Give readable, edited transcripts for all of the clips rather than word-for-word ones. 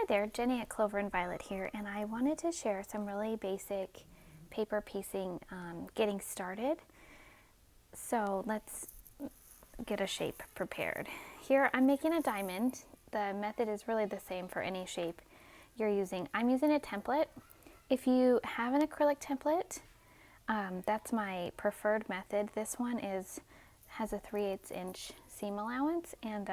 there, Jenny at Clover and Violet here, and I wanted to share some really basic paper piecing getting started. So let's get a shape prepared. Here I'm making a diamond. The method is really the same for any shape you're using. I'm using a template. If you have an acrylic template, that's my preferred method. This one has a 3/8 inch seam allowance, and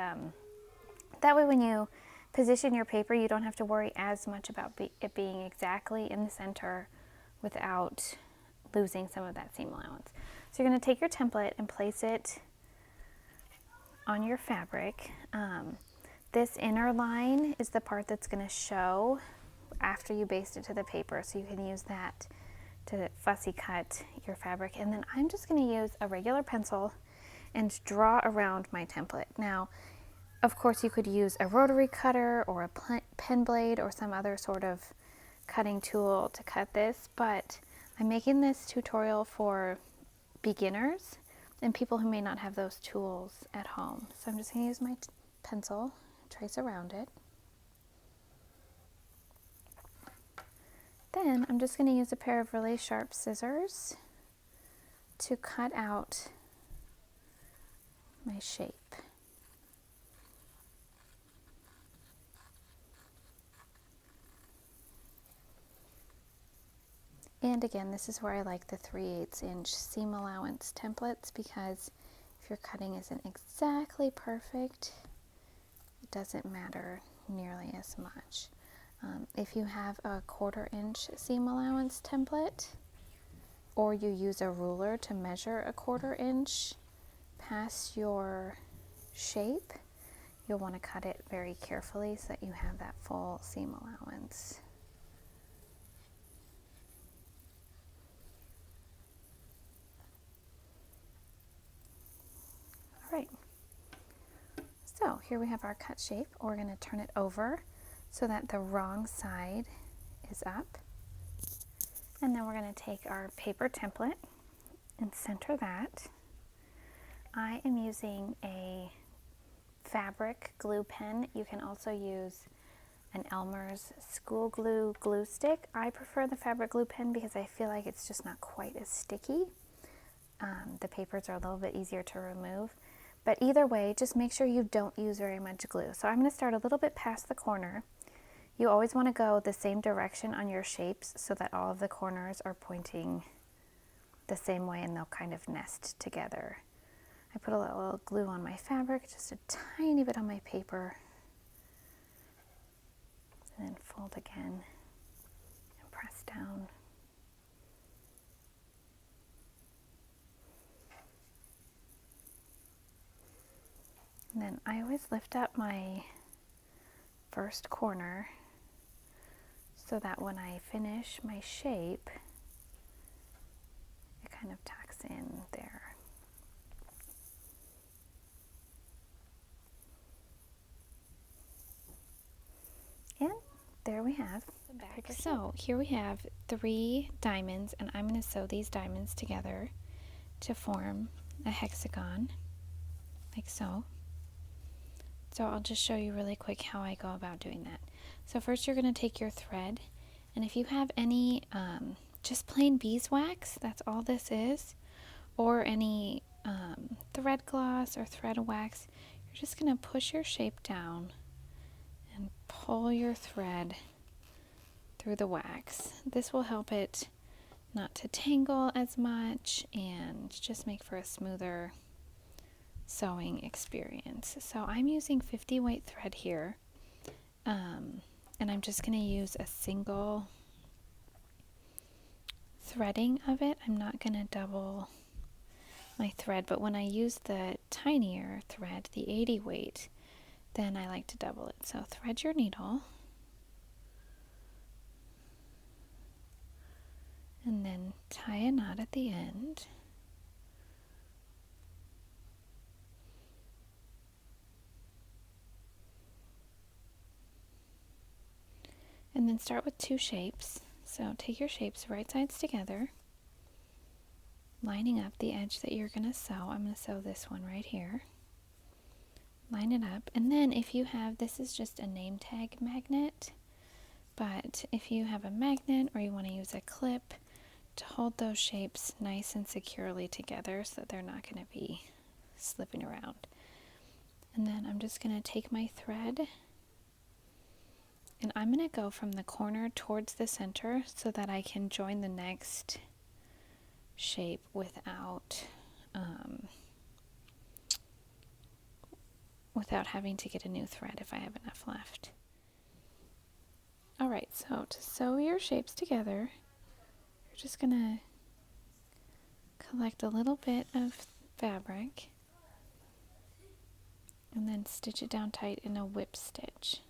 that way when you position your paper, you don't have to worry as much about it being exactly in the center without losing some of that seam allowance. So you're going to take your template and place it on your fabric. This inner line is the part that's going to show after you baste it to the paper, so you can use that to fussy cut your fabric. And then I'm just going to use a regular pencil and draw around my template. Now, of course, you could use a rotary cutter or a pen blade or some other sort of cutting tool to cut this, but I'm making this tutorial for beginners and people who may not have those tools at home. So I'm just going to use my pencil, trace around it. Then I'm just going to use a pair of really sharp scissors to cut out my shape. And again, this is where I like the 3/8 inch seam allowance templates, because if your cutting isn't exactly perfect, it doesn't matter nearly as much. If you have a 1/4 inch seam allowance template, or you use a ruler to measure a 1/4 inch past your shape, you'll want to cut it very carefully so that you have that full seam allowance. Right. So here we have our cut shape. We're going to turn it over so that the wrong side is up. And then we're going to take our paper template and center that. I am using a fabric glue pen. You can also use an Elmer's school glue stick. I prefer the fabric glue pen because I feel like it's just not quite as sticky. The papers are a little bit easier to remove. But either way, just make sure you don't use very much glue. So I'm going to start a little bit past the corner. You always want to go the same direction on your shapes so that all of the corners are pointing the same way and they'll kind of nest together. I put a little glue on my fabric, just a tiny bit on my paper, and then fold again and press down. And then I always lift up my first corner so that when I finish my shape, it kind of tucks in there. And there we have the back. So here we have 3 diamonds, and I'm going to sew these diamonds together to form a hexagon, like so. So I'll just show you really quick how I go about doing that. So first you're going to take your thread, and if you have any just plain beeswax, that's all this is, or any thread gloss or thread wax, you're just going to push your shape down and pull your thread through the wax. This will help it not to tangle as much and just make for a smoother sewing experience. So I'm using 50 weight thread here, and I'm just going to use a single threading of it. I'm not going to double my thread, but when I use the tinier thread, the 80 weight, then I like to double it. So thread your needle and then tie a knot at the end. And then start with 2 shapes. So take your shapes right sides together, lining up the edge that you're going to sew. I'm going to sew this one right here. Line it up, and then if you have, this is just a name tag magnet. But if you have a magnet or you want to use a clip to hold those shapes nice and securely together so that they're not going to be slipping around. And then I'm just going to take my thread and I'm going to go from the corner towards the center so that I can join the next shape without having to get a new thread if I have enough left. Alright, so to sew your shapes together, you're just going to collect a little bit of fabric and then stitch it down tight in a whip stitch.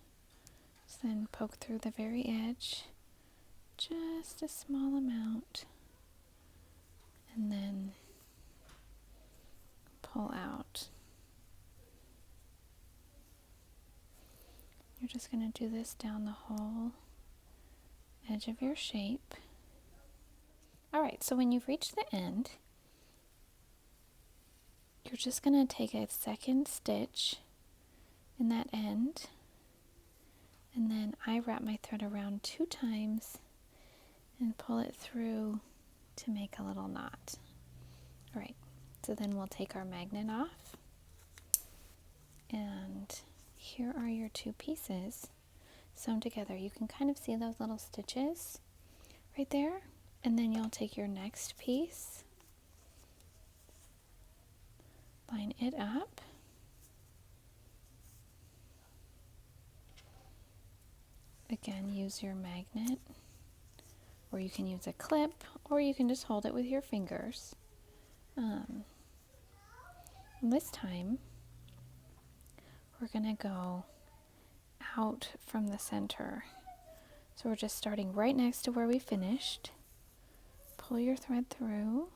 So then poke through the very edge, just a small amount, and then pull out. You're just going to do this down the whole edge of your shape. Alright, so when you've reached the end, you're just going to take a second stitch in that end, and then I wrap my thread around 2 times and pull it through to make a little knot. Alright, so then we'll take our magnet off, and here are your 2 pieces sewn together. You can kind of see those little stitches right there, and then you'll take your next piece, line it up, again use your magnet, or you can use a clip, or you can just hold it with your fingers. This time we're going to go out from the center. So we're just starting right next to where we finished. Pull your thread through.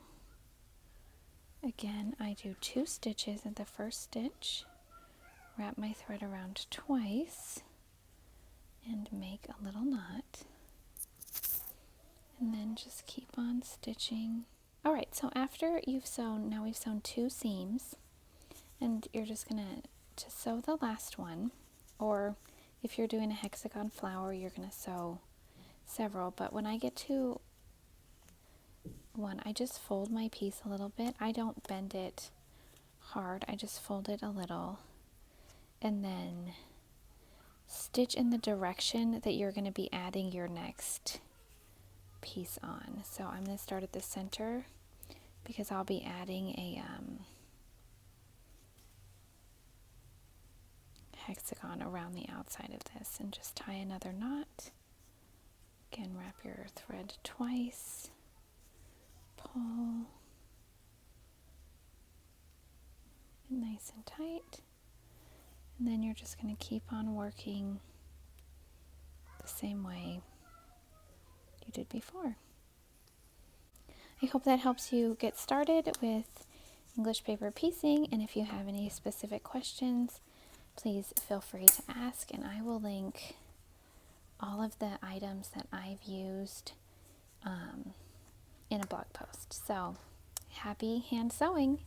Again, I do 2 stitches at the first stitch, wrap my thread around twice, and make a little knot. And then just keep on stitching. Alright, so after you've sewn, now we've sewn 2 seams, and you're just going to sew the last one, or if you're doing a hexagon flower, you're going to sew several, but when I get to one, I just fold my piece a little bit. I don't bend it hard, I just fold it a little, and then stitch in the direction that you're going to be adding your next piece on. So I'm going to start at the center because I'll be adding a hexagon around the outside of this, and just tie another knot. Again, wrap your thread twice, pull, and nice and tight, and then you're just going to keep on working the same way you did before. I hope that helps you get started with English paper piecing, and if you have any specific questions, please feel free to ask, and I will link all of the items that I've used in a blog post. So happy hand sewing!